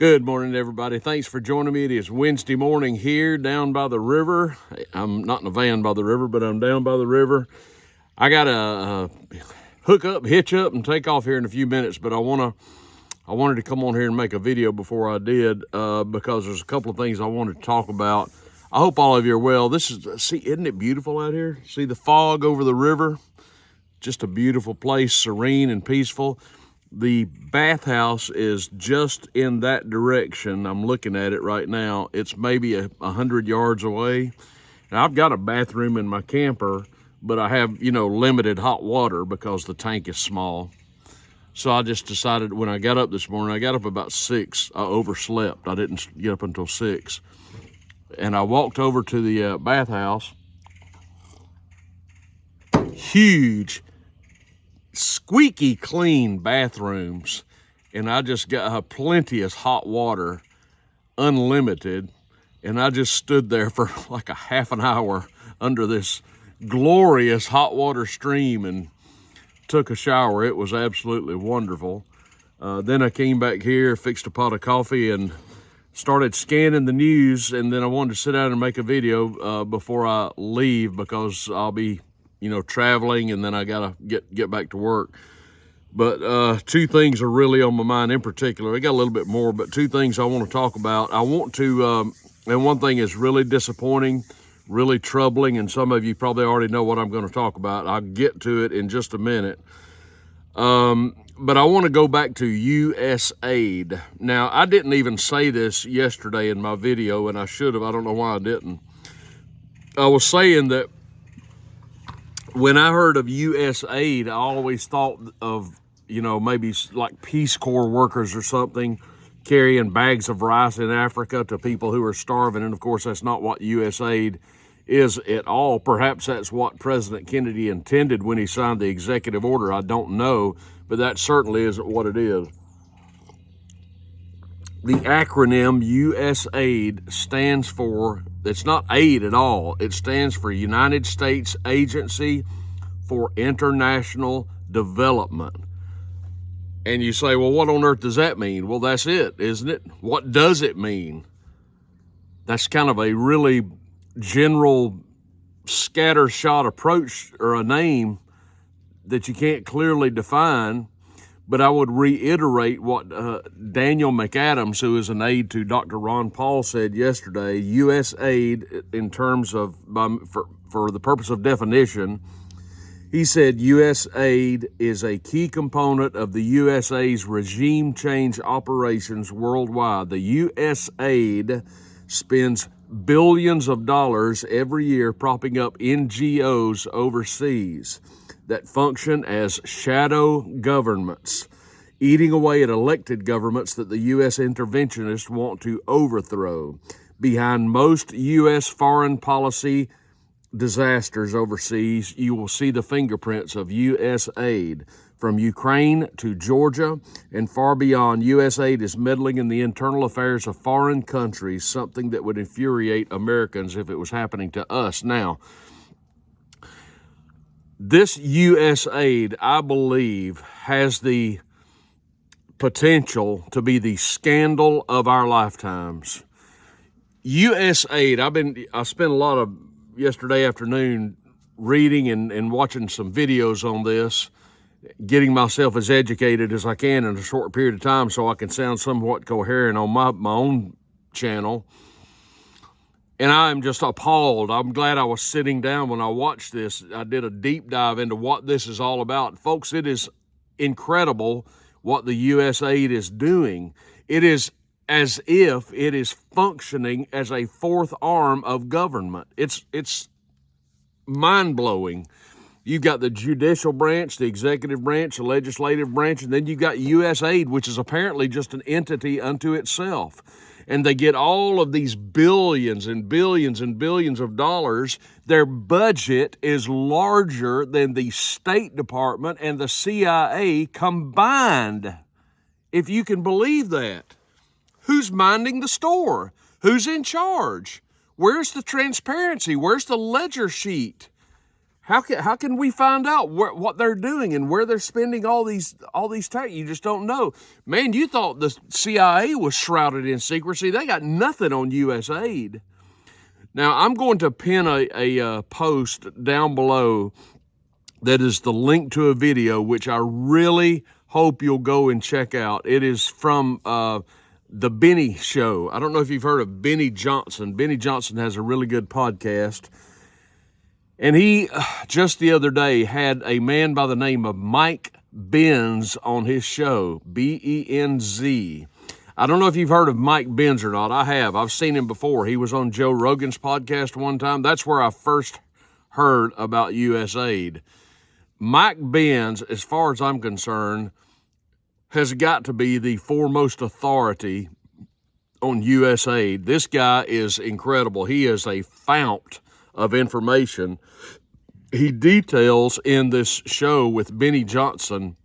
Good morning, everybody. Thanks for joining me. It is Wednesday morning here down by the river. I'm not in a van by the river, but I'm down by the river. I got to hook up, hitch up, and take off here in a few minutes, but I wanted to come on here and make a video before I did because there's a couple of things I wanted to talk about. I hope all of you are well. Isn't it beautiful out here? See the fog over the river? Just a beautiful place, serene and peaceful. The bathhouse is just in that direction. I'm looking at it right now. It's maybe 100 yards away. Now, I've got a bathroom in my camper, but I have, limited hot water because the tank is small. So I just decided when I got up this morning, I got up about 6. I overslept. I didn't get up until 6. And I walked over to the bathhouse. Huge, squeaky clean bathrooms, and I just got plenteous hot water, unlimited, and I just stood there for like a half an hour under this glorious hot water stream and took a shower. It was absolutely wonderful. Then I came back here, fixed a pot of coffee, and started scanning the news, and then I wanted to sit down and make a video before I leave because I'll be traveling, and then I gotta get back to work. But two things are really on my mind in particular. I got a little bit more, but two things I want to talk about. I want to, and one thing is really disappointing, really troubling, and some of you probably already know what I'm going to talk about. I'll get to it in just a minute. But I want to go back to USAID. Now, I didn't even say this yesterday in my video, and I should have. I don't know why I didn't. I was saying that when I heard of USAID, I always thought of, maybe like Peace Corps workers or something carrying bags of rice in Africa to people who are starving. And of course, that's not what USAID is at all. Perhaps that's what President Kennedy intended when he signed the executive order. I don't know, but that certainly isn't what it is. The acronym USAID stands for, it's not aid at all. It stands for United States Agency for International Development. And you say, well, what on earth does that mean? Well, that's it, isn't it? What does it mean? That's kind of a really general scattershot approach or a name that you can't clearly define. But I would reiterate what Daniel McAdams, who is an aide to Dr. Ron Paul, said yesterday. USAID, in terms of, for the purpose of definition, he said USAID is a key component of the USA's regime change operations worldwide. The USAID spends billions of dollars every year propping up NGOs overseas that function as shadow governments, eating away at elected governments that the U.S. interventionists want to overthrow. Behind most U.S. foreign policy disasters overseas, you will see the fingerprints of USAID. From Ukraine to Georgia and far beyond, USAID is meddling in the internal affairs of foreign countries, something that would infuriate Americans if it was happening to us. Now, this USAID, I believe, has the potential to be the scandal of our lifetimes. USAID, I spent a lot of yesterday afternoon reading and watching some videos on this, getting myself as educated as I can in a short period of time so I can sound somewhat coherent on my own channel. And I'm just appalled. I'm glad I was sitting down when I watched this. I did a deep dive into what this is all about. Folks, it is incredible what the USAID is doing. It is as if it is functioning as a fourth arm of government. It's mind-blowing. You've got the judicial branch, the executive branch, the legislative branch, and then you've got USAID, which is apparently just an entity unto itself. And they get all of these billions and billions and billions of dollars. Their budget is larger than the State Department and the CIA combined, if you can believe that. Who's minding the store? Who's in charge? Where's the transparency? Where's the ledger sheet? How can we find out what they're doing and where they're spending all these tax? You just don't know. Man, you thought the CIA was shrouded in secrecy. They got nothing on USAID. Now, I'm going to pin a post down below that is the link to a video, which I really hope you'll go and check out. It is from the Benny Show. I don't know if you've heard of Benny Johnson. Benny Johnson has a really good podcast. And he, just the other day, had a man by the name of Mike Benz on his show, B-E-N-Z. I don't know if you've heard of Mike Benz or not. I have. I've seen him before. He was on Joe Rogan's podcast one time. That's where I first heard about USAID. Mike Benz, as far as I'm concerned, has got to be the foremost authority on USAID. This guy is incredible. He is a fount of information. He details in this show with Benny Johnson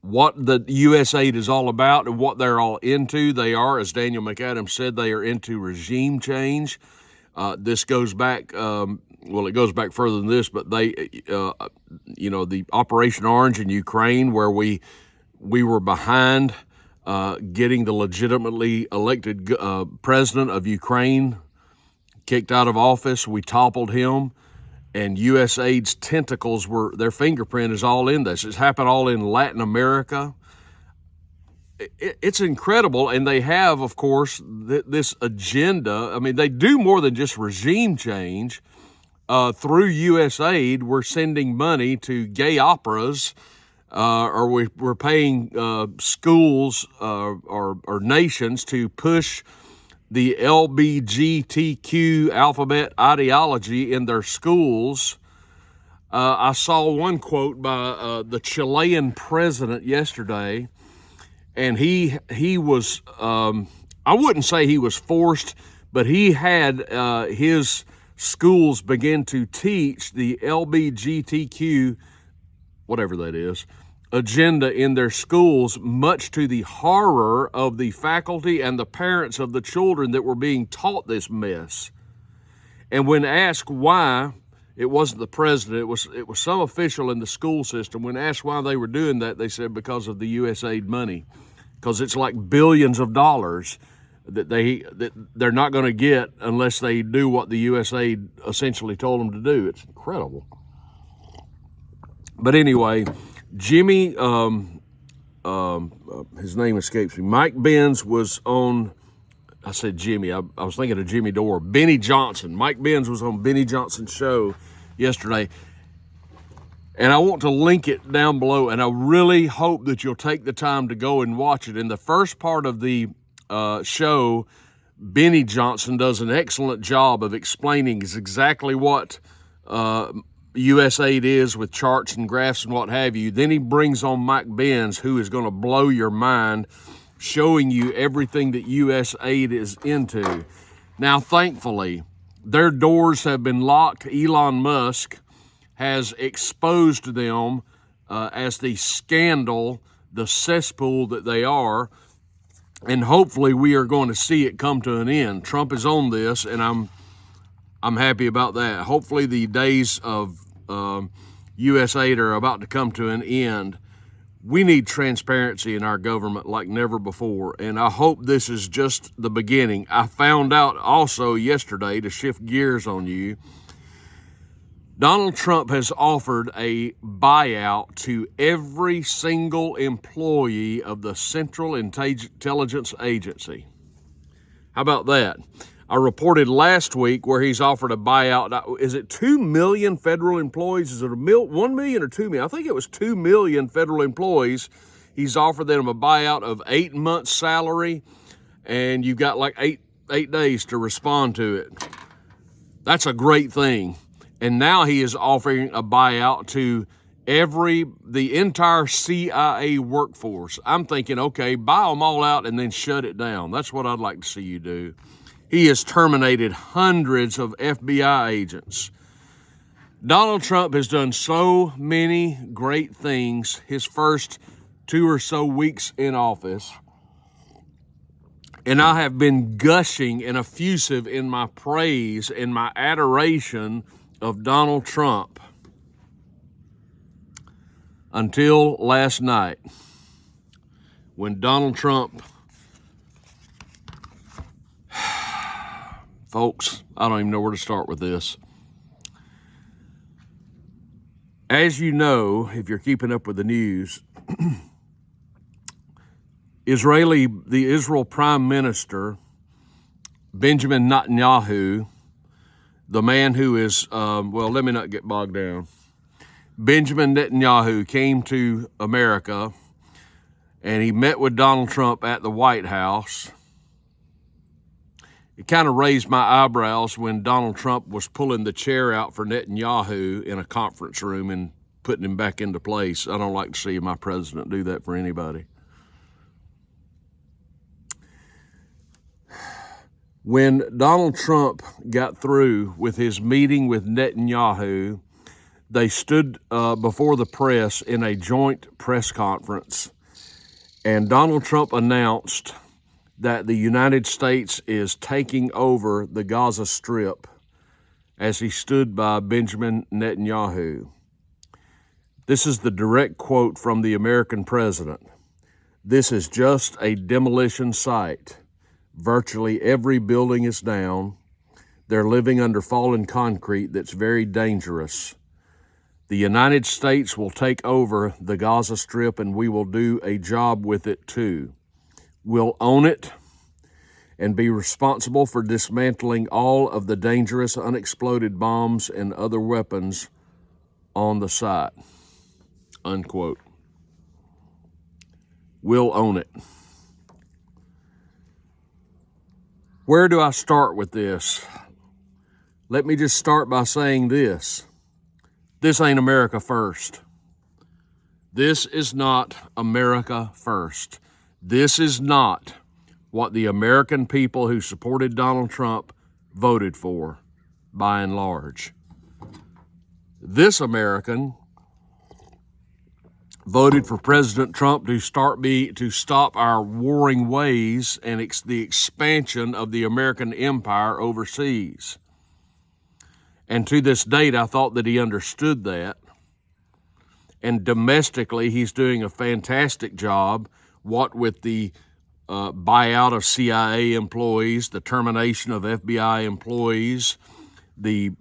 what the USAID is all about and what they're all into. They are, as Daniel McAdams said, they are into regime change. This goes back, it goes back further than this, but they, the Operation Orange in Ukraine, where we were behind getting the legitimately elected president of Ukraine kicked out of office. We toppled him, and USAID's tentacles their fingerprint is all in this. It's happened all in Latin America. It's incredible, and they have, of course, this agenda. I mean, they do more than just regime change. Through USAID, we're sending money to gay operas, or we're paying schools or nations to push the LGBTQ alphabet ideology in their schools. I saw one quote by the Chilean president yesterday, and he was, I wouldn't say he was forced, but he had his schools begin to teach the LGBTQ, whatever that is, agenda in their schools, much to the horror of the faculty and the parents of the children that were being taught this mess. And when asked why, it wasn't the president, it was some official in the school system. When asked why they were doing that, they said because of the USAID money, because it's like billions of dollars that they're not going to get unless they do what the USAID essentially told them to do. It's incredible. But anyway, Jimmy, his name escapes me. Mike Benz was on, I said Jimmy, I was thinking of Jimmy Dore. Benny Johnson. Mike Benz was on Benny Johnson's show yesterday. And I want to link it down below, and I really hope that you'll take the time to go and watch it. In the first part of the show, Benny Johnson does an excellent job of explaining exactly what USAID is, with charts and graphs and what have you. Then he brings on Mike Benz, who is going to blow your mind, showing you everything that USAID is into. Now, thankfully, their doors have been locked. Elon Musk has exposed them as the scandal, the cesspool that they are, and hopefully we are going to see it come to an end. Trump is on this, and I'm happy about that. Hopefully the days of USAID are about to come to an end. We need transparency in our government like never before, and I hope this is just the beginning. I found out also yesterday, to shift gears on you, Donald Trump has offered a buyout to every single employee of the Central Intelligence Agency. How about that? I reported last week where he's offered a buyout. Is it 2 million federal employees? Is it 1 million or 2 million? I think it was 2 million federal employees. He's offered them a buyout of 8 months' salary, and you've got like eight days to respond to it. That's a great thing. And now he is offering a buyout to the entire CIA workforce. I'm thinking, okay, buy them all out and then shut it down. That's what I'd like to see you do. He has terminated hundreds of FBI agents. Donald Trump has done so many great things his first 2 or so weeks in office. And I have been gushing and effusive in my praise and my adoration of Donald Trump until last night, when Donald Trump, folks, I don't even know where to start with this. As you know, if you're keeping up with the news, the Israel Prime Minister, Benjamin Netanyahu, the man who is, let me not get bogged down. Benjamin Netanyahu came to America and he met with Donald Trump at the White House. It kind of raised my eyebrows when Donald Trump was pulling the chair out for Netanyahu in a conference room and putting him back into place. I don't like to see my president do that for anybody. When Donald Trump got through with his meeting with Netanyahu, they stood before the press in a joint press conference, and Donald Trump announced that the United States is taking over the Gaza Strip as he stood by Benjamin Netanyahu. This is the direct quote from the American president. "This is just a demolition site. Virtually every building is down. They're living under fallen concrete that's very dangerous. The United States will take over the Gaza Strip and we will do a job with it too. We'll own it and be responsible for dismantling all of the dangerous unexploded bombs and other weapons on the site." Unquote. We'll own it. Where do I start with this? Let me just start by saying this. This ain't America first. This is not America first. This is not what the American people who supported Donald Trump voted for, by and large. This American voted for President Trump to stop our warring ways and the expansion of the American empire overseas. And to this date, I thought that he understood that. And domestically, he's doing a fantastic job, what with the buyout of CIA employees, the termination of FBI employees, the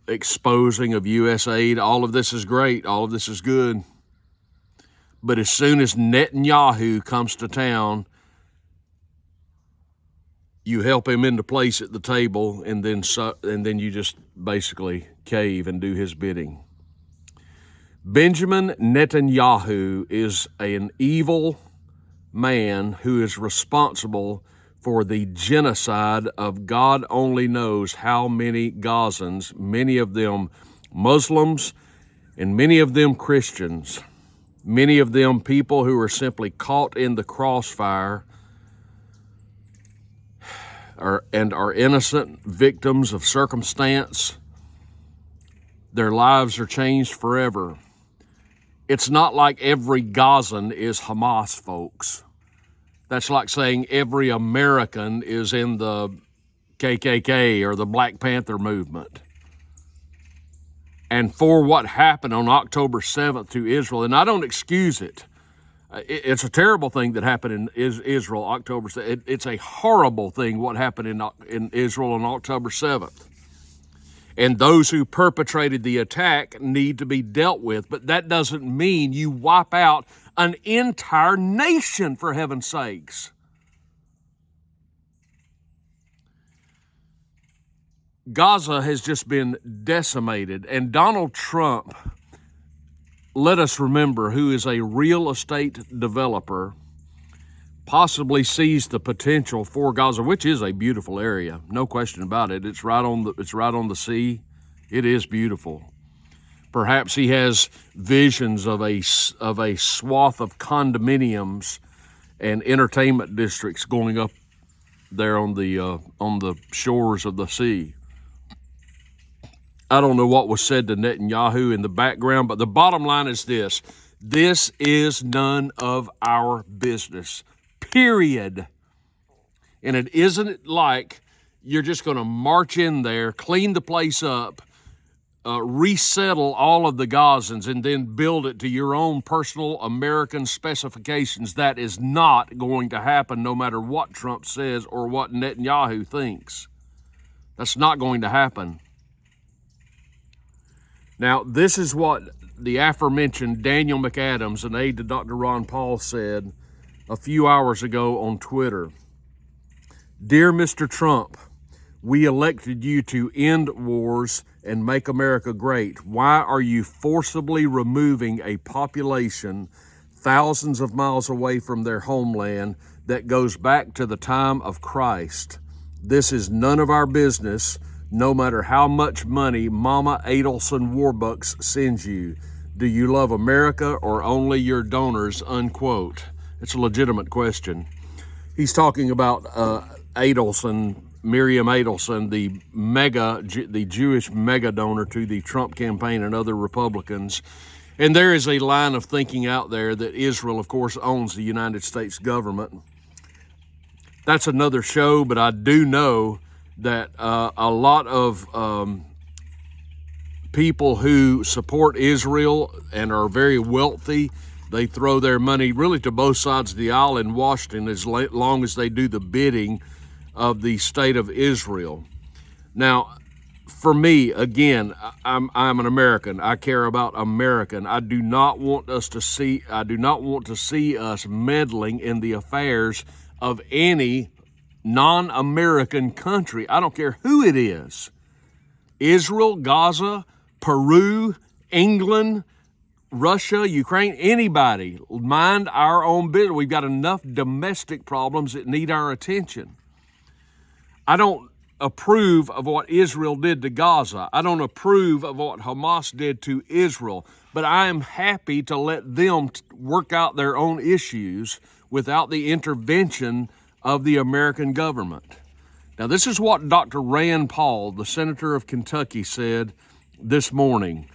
exposing of USAID. All of this is great. All of this is good. But as soon as Netanyahu comes to town, you help him into place at the table, and then you just basically cave and do his bidding. Benjamin Netanyahu is an evil man who is responsible for the genocide of God only knows how many Gazans, many of them Muslims and many of them Christians, many of them people who are simply caught in the crossfire and are innocent victims of circumstance. Their lives are changed forever. It's not like every Gazan is Hamas, folks. That's like saying every American is in the KKK or the Black Panther movement. And for what happened on October 7th to Israel, and I don't excuse it. It's a terrible thing that happened in Israel October 7th. It's a horrible thing what happened in Israel on October 7th. And those who perpetrated the attack need to be dealt with, but that doesn't mean you wipe out an entire nation, for heaven's sakes. Gaza has just been decimated, and Donald Trump, let us remember, who is a real estate developer, possibly sees the potential for Gaza, which is a beautiful area, no question about it. It's right on the sea. It is beautiful. Perhaps he has visions of a swath of condominiums and entertainment districts going up there on the shores of the sea. I don't know what was said to Netanyahu in the background, but the bottom line is this. This is none of our business, period. And it isn't like you're just going to march in there, clean the place up, resettle all of the Gazans and then build it to your own personal American specifications. That is not going to happen no matter what Trump says or what Netanyahu thinks. That's not going to happen. Now, this is what the aforementioned Daniel McAdams, an aide to Dr. Ron Paul, said a few hours ago on Twitter. Dear Mr. Trump, we elected you to end wars and make America great. Why are you forcibly removing a population thousands of miles away from their homeland that goes back to the time of Christ? This is none of our business, no matter how much money Mama Adelson Warbucks sends you. Do you love America or only your donors, unquote? It's a legitimate question. He's talking about Adelson, Miriam Adelson, the Jewish mega donor to the Trump campaign and other Republicans. And there is a line of thinking out there that Israel, of course, owns the United States government. That's another show, but I do know that a lot of people who support Israel and are very wealthy, they throw their money really to both sides of the aisle in Washington as long as they do the bidding of the state of Israel. Now, for me, again, I'm an American. I care about American. I do not want to see us meddling in the affairs of any non-American country. I don't care who it is. Israel, Gaza, Peru, England, Russia, Ukraine, anybody. Mind our own business. We've got enough domestic problems that need our attention. I don't approve of what Israel did to Gaza. I don't approve of what Hamas did to Israel, but I am happy to let them work out their own issues without the intervention of the American government. Now, this is what Dr. Rand Paul, the senator of Kentucky, said this morning.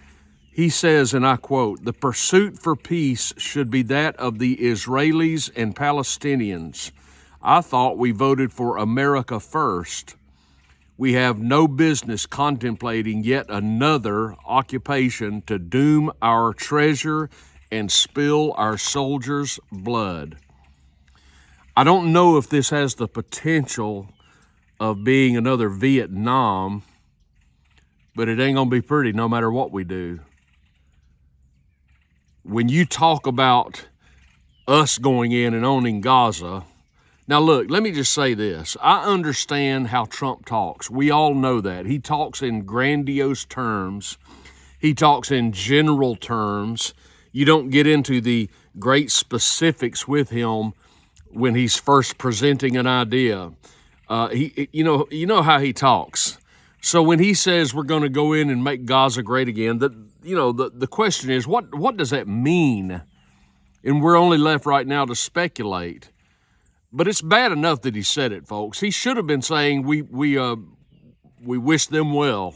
He says, and I quote, "The pursuit for peace should be that of the Israelis and Palestinians. I thought we voted for America first. We have no business contemplating yet another occupation to doom our treasure and spill our soldiers' blood." I don't know if this has the potential of being another Vietnam, but it ain't gonna be pretty no matter what we do. When you talk about us going in and owning Gaza, now look, let me just say this. I understand how Trump talks. We all know that. He talks in grandiose terms. He talks in general terms. You don't get into the great specifics with him when he's first presenting an idea. You know how he talks. So when he says we're going to go in and make Gaza great again, the question is, what does that mean? And we're only left right now to speculate. But it's bad enough that he said it, folks. He should have been saying we wish them well,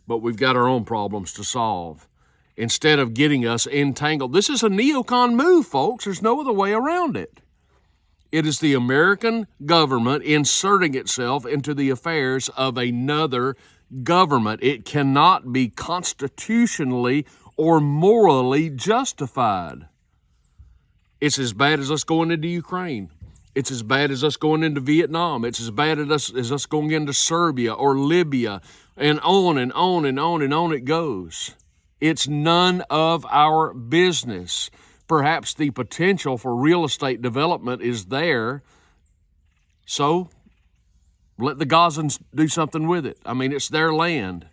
but we've got our own problems to solve, instead of getting us entangled. This is a neocon move, folks. There's no other way around it. It is the American government inserting itself into the affairs of another government. It cannot be constitutionally or morally justified. It's as bad as us going into Ukraine. It's as bad as us going into Vietnam. It's as bad as us going into Serbia or Libya, and on and on and on and on it goes. It's none of our business. Perhaps the potential for real estate development is there, so let the Gazans do something with it. I mean, it's their land.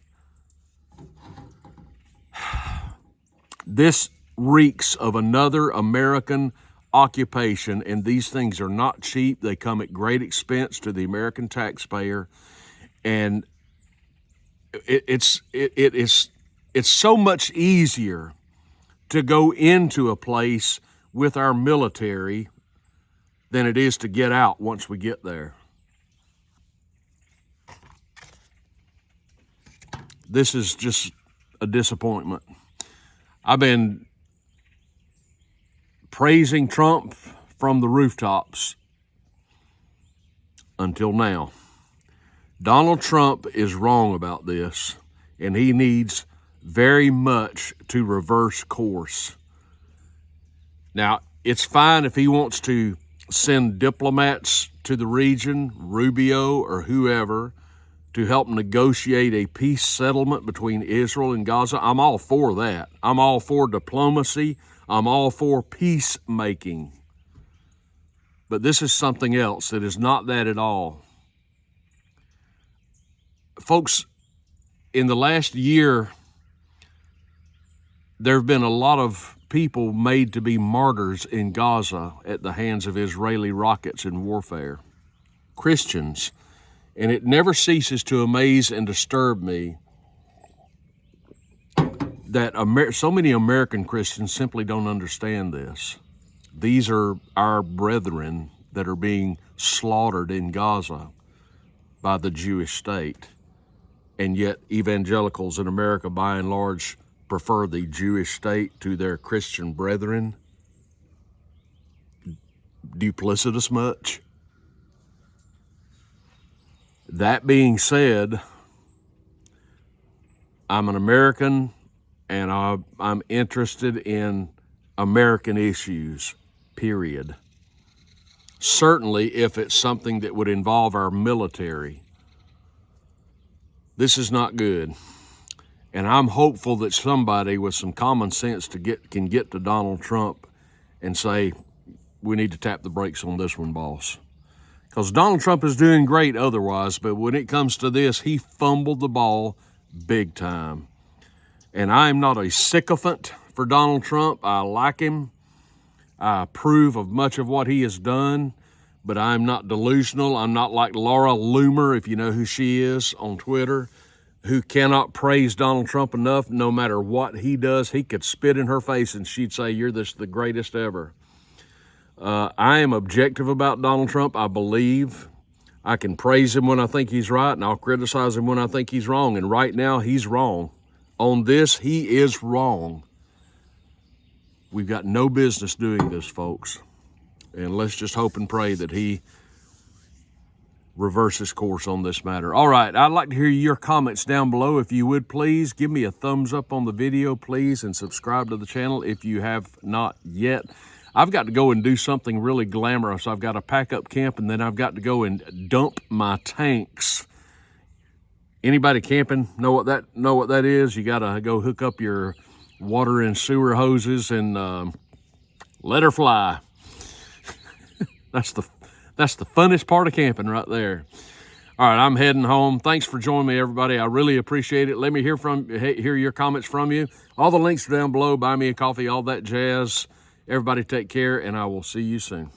This reeks of another American occupation, and these things are not cheap. They come at great expense to the American taxpayer, and it's so much easier to go into a place with our military than it is to get out once we get there. This is just a disappointment. I've been praising Trump from the rooftops until now. Donald Trump is wrong about this, and he needs very much to reverse course. Now, it's fine if he wants to send diplomats to the region, Rubio or whoever, to help negotiate a peace settlement between Israel and Gaza. I'm all for that. I'm all for diplomacy. I'm all for peacemaking. But this is something else that is not that at all. Folks, in the last year, there have been a lot of people made to be martyrs in Gaza at the hands of Israeli rockets and warfare. Christians. And it never ceases to amaze and disturb me that so many American Christians simply don't understand this. These are our brethren that are being slaughtered in Gaza by the Jewish state. And yet evangelicals in America, by and large, prefer the Jewish state to their Christian brethren. Duplicitous much? That being said, I'm an American and I'm interested in American issues, period. Certainly if it's something that would involve our military. This is not good. And I'm hopeful that somebody with some common sense can get to Donald Trump and say, we need to tap the brakes on this one, boss. Because Donald Trump is doing great otherwise, but when it comes to this, he fumbled the ball big time. And I am not a sycophant for Donald Trump. I like him. I approve of much of what he has done, but I'm not delusional. I'm not like Laura Loomer, if you know who she is, on Twitter, who cannot praise Donald Trump enough. No matter what he does, he could spit in her face and she'd say, you're the greatest ever. I am objective about Donald Trump. I believe I can praise him when I think he's right, and I'll criticize him when I think he's wrong. And right now, he's wrong. On this, he is wrong. We've got no business doing this, folks. And let's just hope and pray that he reverses course on this matter. All right, I'd like to hear your comments down below. If you would, please give me a thumbs up on the video, please, and subscribe to the channel if you have not yet. I've got to go and do something really glamorous. I've got to pack up camp, and then I've got to go and dump my tanks. Anybody camping know what that is? You got to go hook up your water and sewer hoses and let her fly. That's the funnest part of camping right there. All right, I'm heading home. Thanks for joining me, everybody. I really appreciate it. Let me hear your comments from you. All the links are down below. Buy me a coffee, all that jazz. Everybody take care, and I will see you soon.